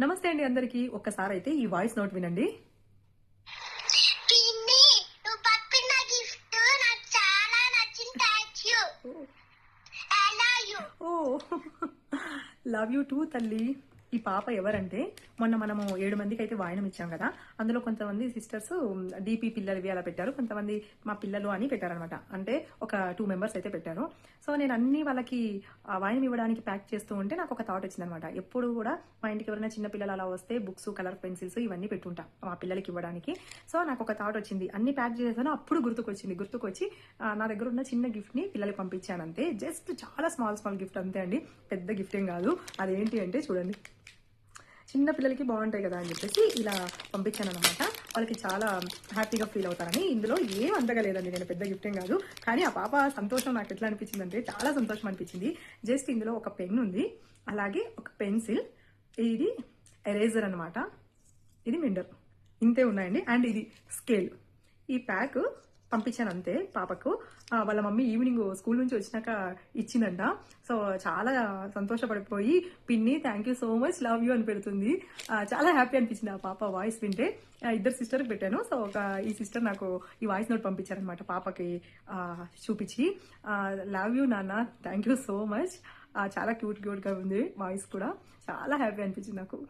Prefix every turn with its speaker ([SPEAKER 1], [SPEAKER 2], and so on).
[SPEAKER 1] నమస్తే అండి అందరికి. ఒక్కసారి అయితే ఈ వాయిస్ నోట్ వినండి.
[SPEAKER 2] పిన్ని నువ్వు పంపిన గిఫ్ట్ నాకు చాలా నచ్చింది. Thank you. I love you.
[SPEAKER 1] Oh love you too తల్లి. ఈ పాప ఎవరంటే మొన్న మనము 7 మందికి అయితే వాయినం ఇచ్చాం కదా. అందులో కొంతమంది సిస్టర్స్ డీపీ పిల్లలవి అలా పెట్టారు, కొంతమంది మా పిల్లలు అని పెట్టారనమాట. అంటే ఒక 2 మెంబర్స్ అయితే పెట్టారు. సో నేను అన్ని వాళ్ళకి వాయినం ఇవ్వడానికి ప్యాక్ చేస్తూ ఉంటే నాకు ఒక థాట్ వచ్చిందనమాట. ఎప్పుడు కూడా మా ఇంటికి ఎవరైనా చిన్న పిల్లలు అలా వస్తే బుక్స్, కలర్ పెన్సిల్స్ ఇవన్నీ పెట్టుంటా మా పిల్లలకి ఇవ్వడానికి. సో నాకు ఒక థాట్ వచ్చింది, అన్ని ప్యాక్ చేసాను. అప్పుడు గుర్తుకొచ్చి నా దగ్గర ఉన్న చిన్న గిఫ్ట్ ని పిల్లలకి పంపించాను అంతే. జస్ట్ చాలా స్మాల్ గిఫ్ట్ అంతే అండి, పెద్ద గిఫ్ట్ ఏం కాదు. అదేంటి అంటే చూడండి, చిన్న పిల్లలకి బాగుంటాయి కదా అని చెప్పేసి ఇలా పంపించాను అనమాట. వాళ్ళకి చాలా హ్యాపీగా ఫీల్ అవుతారని. ఇందులో ఏం అందగలేదండి, నేను పెద్ద గిఫ్ట్ ఏం కాదు. కానీ ఆ పాప సంతోషం నాకు ఎట్లా అనిపించింది అంటే చాలా సంతోషం అనిపించింది. జస్ట్ ఇందులో ఒక పెన్ ఉంది, అలాగే ఒక పెన్సిల్, ఇది ఎరేజర్ అనమాట, ఇది మెండర్, ఇంతే ఉన్నాయండి. అండ్ ఇది స్కేల్. ఈ ప్యాక్ పంపించాను అంతే పాపకు. వాళ్ళ మమ్మీ ఈవినింగ్ స్కూల్ నుంచి వచ్చినాక ఇచ్చిందంట. సో చాలా సంతోషపడిపోయి పిన్ని thank you so much, love you అని పెడుతుంది. చాలా హ్యాపీ అనిపించింది ఆ పాప వాయిస్ వింటే. ఇద్దరు సిస్టర్కి పెట్టాను. సో ఈ సిస్టర్ నాకు ఈ వాయిస్ నోట్ పంపించారనమాట పాపకి చూపించి. లవ్ యూ నాన్న, థ్యాంక్ యూ సో మచ్. చాలా క్యూట్గా ఉంది వాయిస్ కూడా. చాలా హ్యాపీ అనిపించింది నాకు.